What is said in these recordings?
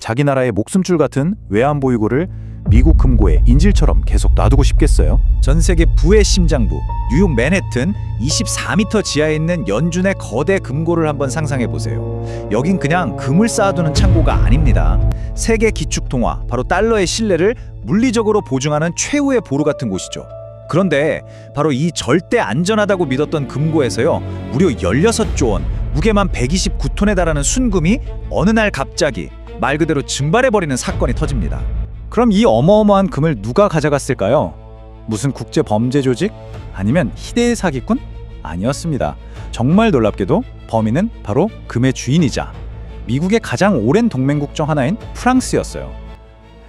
자기 나라의 목숨줄 같은 외환보유고를 미국 금고에 인질처럼 계속 놔두고 싶겠어요? 전 세계 부의 심장부 뉴욕 맨해튼 24m 지하에 있는 연준의 거대 금고를 한번 상상해 보세요. 여긴 그냥 금을 쌓아두는 창고가 아닙니다. 세계 기축통화 바로 달러의 신뢰를 물리적으로 보증하는 최후의 보루 같은 곳이죠. 그런데 바로 이 절대 안전하다고 믿었던 금고에서요, 무려 16조 원, 무게만 129톤에 달하는 순금이 어느 날 갑자기 말 그대로 증발해버리는 사건이 터집니다. 그럼 이 어마어마한 금을 누가 가져갔을까요? 무슨 국제 범죄 조직? 아니면 희대의 사기꾼? 아니었습니다. 정말 놀랍게도 범인은 바로 금의 주인이자 미국의 가장 오랜 동맹국 중 하나인 프랑스였어요.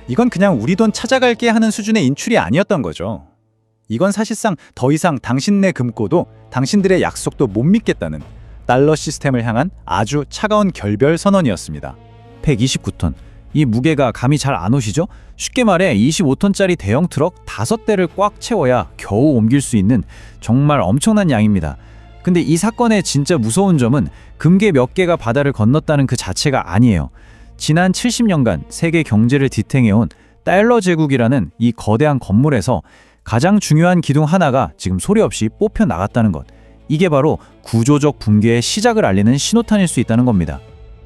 이건 그냥 우리 돈 찾아갈게 하는 수준의 인출이 아니었던 거죠. 이건 사실상 더 이상 당신네 금고도 당신들의 약속도 못 믿겠다는 달러 시스템을 향한 아주 차가운 결별 선언이었습니다. 129톤. 이 무게가 감이 잘 안 오시죠? 쉽게 말해 25톤짜리 대형 트럭 5대를 꽉 채워야 겨우 옮길 수 있는 정말 엄청난 양입니다. 근데 이 사건의 진짜 무서운 점은 금괴 몇 개가 바다를 건넜다는 그 자체가 아니에요. 지난 70년간 세계 경제를 뒤탱해온 달러 제국이라는 이 거대한 건물에서 가장 중요한 기둥 하나가 지금 소리 없이 뽑혀 나갔다는 것. 이게 바로 구조적 붕괴의 시작을 알리는 신호탄일 수 있다는 겁니다.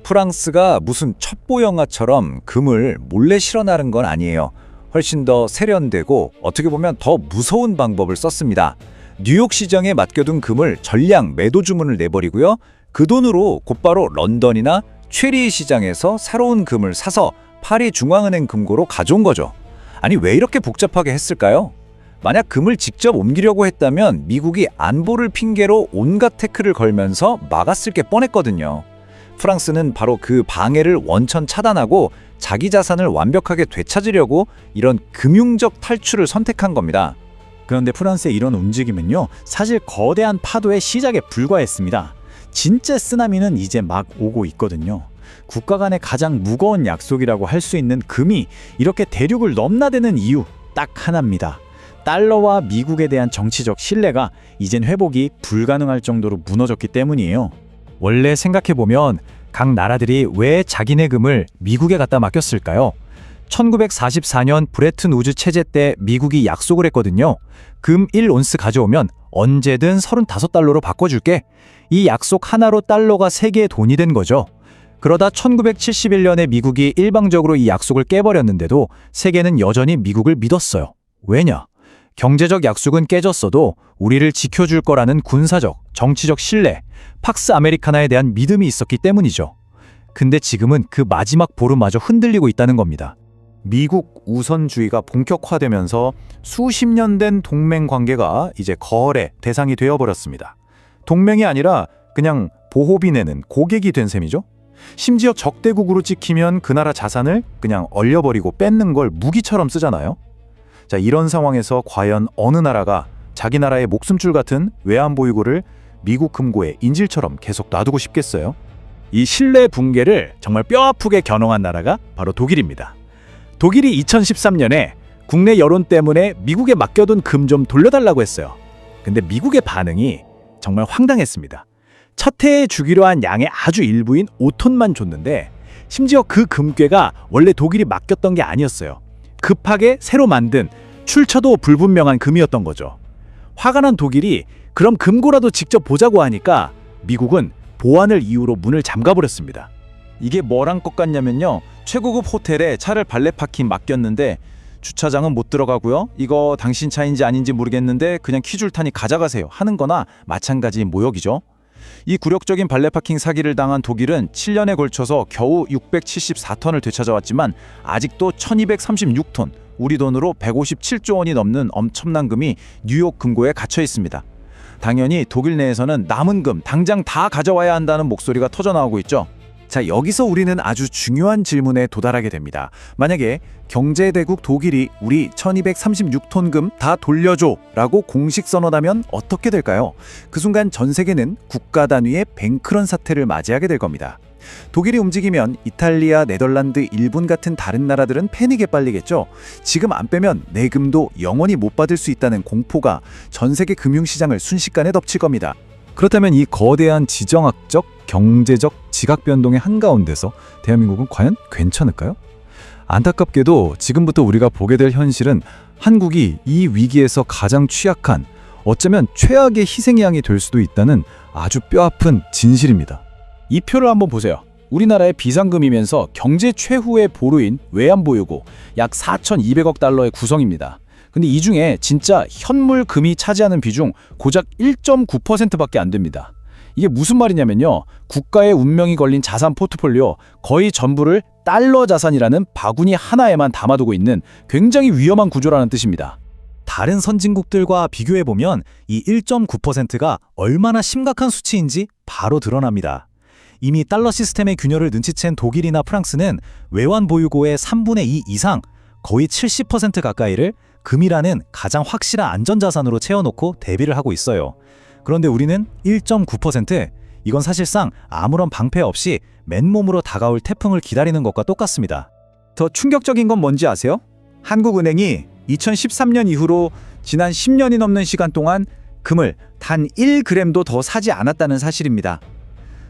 프랑스가 무슨 첩보 영화처럼 금을 몰래 실어 나른 건 아니에요. 훨씬 더 세련되고 어떻게 보면 더 무서운 방법을 썼습니다. 뉴욕 시장에 맡겨둔 금을 전량 매도 주문을 내버리고요. 그 돈으로 곧바로 런던이나 체리 시장에서 새로운 금을 사서 파리 중앙은행 금고로 가져온 거죠. 아니, 왜 이렇게 복잡하게 했을까요? 만약 금을 직접 옮기려고 했다면 미국이 안보를 핑계로 온갖 태클을 걸면서 막았을 게 뻔했거든요. 프랑스는 바로 그 방해를 원천 차단하고 자기 자산을 완벽하게 되찾으려고 이런 금융적 탈출을 선택한 겁니다. 그런데 프랑스의 이런 움직임은요, 사실 거대한 파도의 시작에 불과했습니다. 진짜 쓰나미는 이제 막 오고 있거든요. 국가 간의 가장 무거운 약속이라고 할 수 있는 금이 이렇게 대륙을 넘나드는 이유 딱 하나입니다. 달러와 미국에 대한 정치적 신뢰가 이젠 회복이 불가능할 정도로 무너졌기 때문이에요. 원래 생각해보면 각 나라들이 왜 자기네 금을 미국에 갖다 맡겼을까요? 1944년 브레튼 우즈 체제 때 미국이 약속을 했거든요. 금 1온스 가져오면 언제든 35달러로 바꿔줄게. 이 약속 하나로 달러가 세계의 돈이 된 거죠. 그러다 1971년에 미국이 일방적으로 이 약속을 깨버렸는데도 세계는 여전히 미국을 믿었어요. 왜냐? 경제적 약속은 깨졌어도 우리를 지켜줄 거라는 군사적, 정치적 신뢰, 팍스 아메리카나에 대한 믿음이 있었기 때문이죠. 근데 지금은 그 마지막 보루마저 흔들리고 있다는 겁니다. 미국 우선주의가 본격화되면서 수십 년 된 동맹 관계가 이제 거래 대상이 되어버렸습니다. 동맹이 아니라 그냥 보호비 내는 고객이 된 셈이죠. 심지어 적대국으로 찍히면 그 나라 자산을 그냥 얼려버리고 뺏는 걸 무기처럼 쓰잖아요. 자, 이런 상황에서 과연 어느 나라가 자기 나라의 목숨줄 같은 외환보유고를 미국 금고에 인질처럼 계속 놔두고 싶겠어요? 이 신뢰 붕괴를 정말 뼈아프게 겨눠한 나라가 바로 독일입니다. 독일이 2013년에 국내 여론 때문에 미국에 맡겨둔 금 좀 돌려달라고 했어요. 근데 미국의 반응이 정말 황당했습니다. 첫 해에 주기로 한 양의 아주 일부인 5톤만 줬는데 심지어 그 금괴가 원래 독일이 맡겼던 게 아니었어요. 급하게 새로 만든 출처도 불분명한 금이었던 거죠. 화가 난 독일이 그럼 금고라도 직접 보자고 하니까 미국은 보안을 이유로 문을 잠가버렸습니다. 이게 뭐랑 똑같냐면요, 최고급 호텔에 차를 발레 파킹 맡겼는데 주차장은 못 들어가고요, 이거 당신 차인지 아닌지 모르겠는데 그냥 키 줄 테니 가져가세요 하는 거나 마찬가지 모욕이죠. 이 굴욕적인 발레 파킹 사기를 당한 독일은 7년에 걸쳐서 겨우 674톤을 되찾아왔지만 아직도 1236톤, 우리 돈으로 157조 원이 넘는 엄청난 금이 뉴욕 금고에 갇혀 있습니다. 당연히 독일 내에서는 남은 금 당장 다 가져와야 한다는 목소리가 터져나오고 있죠. 자, 여기서 우리는 아주 중요한 질문에 도달하게 됩니다. 만약에 경제대국 독일이 우리 1236톤 금 다 돌려줘 라고 공식 선언하면 어떻게 될까요? 그 순간 전 세계는 국가 단위의 뱅크런 사태를 맞이하게 될 겁니다. 독일이 움직이면 이탈리아, 네덜란드, 일본 같은 다른 나라들은 패닉에 빨리겠죠. 지금 안 빼면 내 금도 영원히 못 받을 수 있다는 공포가 전 세계 금융시장을 순식간에 덮칠 겁니다. 그렇다면 이 거대한 지정학적, 경제적 지각 변동의 한가운데서 대한민국은 과연 괜찮을까요? 안타깝게도 지금부터 우리가 보게 될 현실은 한국이 이 위기에서 가장 취약한, 어쩌면 최악의 희생양이 될 수도 있다는 아주 뼈아픈 진실입니다. 이 표를 한번 보세요. 우리나라의 비상금이면서 경제 최후의 보루인 외환보유고 약 4,200억 달러의 구성입니다. 근데 이 중에 진짜 현물금이 차지하는 비중 고작 1.9%밖에 안 됩니다. 이게 무슨 말이냐면요. 국가의 운명이 걸린 자산 포트폴리오 거의 전부를 달러 자산이라는 바구니 하나에만 담아두고 있는 굉장히 위험한 구조라는 뜻입니다. 다른 선진국들과 비교해보면 이 1.9%가 얼마나 심각한 수치인지 바로 드러납니다. 이미 달러 시스템의 균열을 눈치챈 독일이나 프랑스는 외환 보유고의 3분의 2 이상, 거의 70% 가까이를 금이라는 가장 확실한 안전자산으로 채워놓고 대비를 하고 있어요. 그런데 우리는 1.9%, 이건 사실상 아무런 방패 없이 맨몸으로 다가올 태풍을 기다리는 것과 똑같습니다. 더 충격적인 건 뭔지 아세요? 한국은행이 2013년 이후로 지난 10년이 넘는 시간 동안 금을 단 1g도 더 사지 않았다는 사실입니다.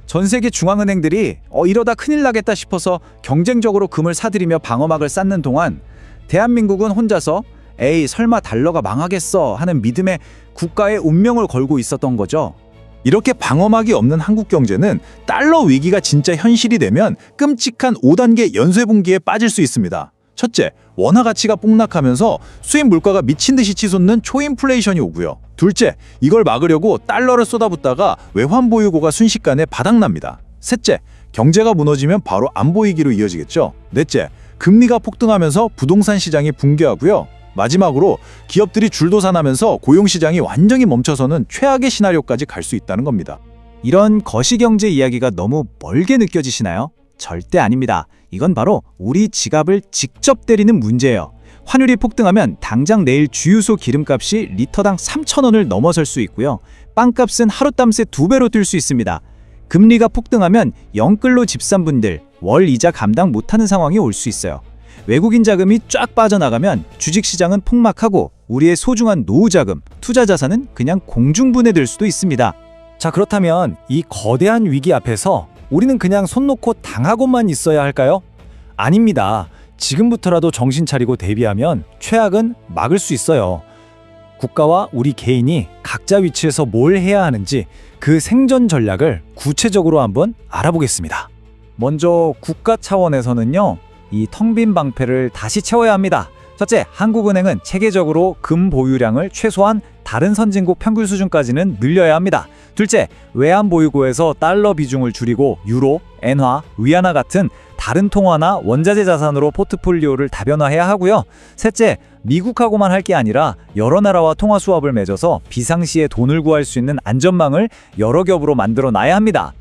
전 세계 중앙은행들이 이러다 큰일 나겠다 싶어서 경쟁적으로 금을 사들이며 방어막을 쌓는 동안 대한민국은 혼자서 에이 설마 달러가 망하겠어 하는 믿음에 국가의 운명을 걸고 있었던 거죠. 이렇게 방어막이 없는 한국 경제는 달러 위기가 진짜 현실이 되면 끔찍한 5단계 연쇄붕괴에 빠질 수 있습니다. 첫째, 원화 가치가 폭락하면서 수입 물가가 미친 듯이 치솟는 초인플레이션이 오고요. 둘째, 이걸 막으려고 달러를 쏟아붓다가 외환 보유고가 순식간에 바닥납니다. 셋째, 경제가 무너지면 바로 안보 위기로 이어지겠죠. 넷째, 금리가 폭등하면서 부동산 시장이 붕괴하고요. 마지막으로 기업들이 줄도산하면서 고용시장이 완전히 멈춰서는 최악의 시나리오까지 갈 수 있다는 겁니다. 이런 거시경제 이야기가 너무 멀게 느껴지시나요? 절대 아닙니다. 이건 바로 우리 지갑을 직접 때리는 문제예요. 환율이 폭등하면 당장 내일 주유소 기름값이 리터당 3,000원을 넘어설 수 있고요. 빵값은 하룻밤새 2배로 뛸 수 있습니다. 금리가 폭등하면 영끌로 집 산 분들 월 이자 감당 못하는 상황이 올 수 있어요. 외국인 자금이 쫙 빠져나가면 주식시장은 폭락하고 우리의 소중한 노후자금, 투자자산은 그냥 공중분해될 수도 있습니다. 자, 그렇다면 이 거대한 위기 앞에서 우리는 그냥 손 놓고 당하고만 있어야 할까요? 아닙니다. 지금부터라도 정신 차리고 대비하면 최악은 막을 수 있어요. 국가와 우리 개인이 각자 위치에서 뭘 해야 하는지 그 생존 전략을 구체적으로 한번 알아보겠습니다. 먼저 국가 차원에서는요, 이 텅 빈 방패를 다시 채워야 합니다. 첫째, 한국은행은 체계적으로 금 보유량을 최소한 다른 선진국 평균 수준까지는 늘려야 합니다. 둘째, 외환 보유고에서 달러 비중을 줄이고 유로, 엔화, 위안화 같은 다른 통화나 원자재 자산으로 포트폴리오를 다변화해야 하고요. 셋째, 미국하고만 할 게 아니라 여러 나라와 통화 수합을 맺어서 비상시에 돈을 구할 수 있는 안전망을 여러 겹으로 만들어 놔야 합니다.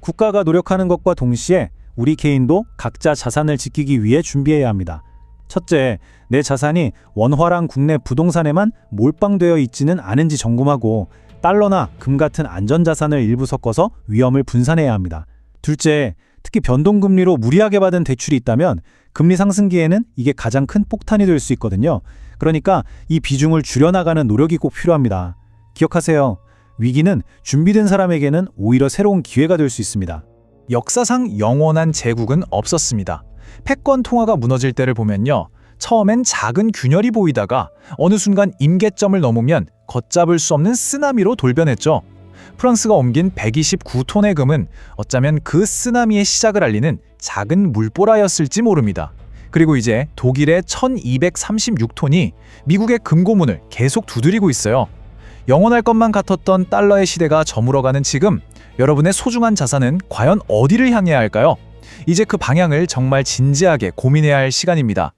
국가가 노력하는 것과 동시에 우리 개인도 각자 자산을 지키기 위해 준비해야 합니다. 첫째, 내 자산이 원화랑 국내 부동산에만 몰빵되어 있지는 않은지 점검하고 달러나 금 같은 안전자산을 일부 섞어서 위험을 분산해야 합니다. 둘째, 특히 변동금리로 무리하게 받은 대출이 있다면 금리 상승기에는 이게 가장 큰 폭탄이 될 수 있거든요. 그러니까 이 비중을 줄여나가는 노력이 꼭 필요합니다. 기억하세요. 위기는 준비된 사람에게는 오히려 새로운 기회가 될 수 있습니다. 역사상 영원한 제국은 없었습니다. 패권 통화가 무너질 때를 보면요, 처음엔 작은 균열이 보이다가 어느 순간 임계점을 넘으면 걷잡을 수 없는 쓰나미로 돌변했죠. 프랑스가 옮긴 129톤의 금은 어쩌면 그 쓰나미의 시작을 알리는 작은 물보라였을지 모릅니다. 그리고 이제 독일의 1236톤이 미국의 금고문을 계속 두드리고 있어요. 영원할 것만 같았던 달러의 시대가 저물어가는 지금, 여러분의 소중한 자산은 과연 어디를 향해야 할까요? 이제 그 방향을 정말 진지하게 고민해야 할 시간입니다.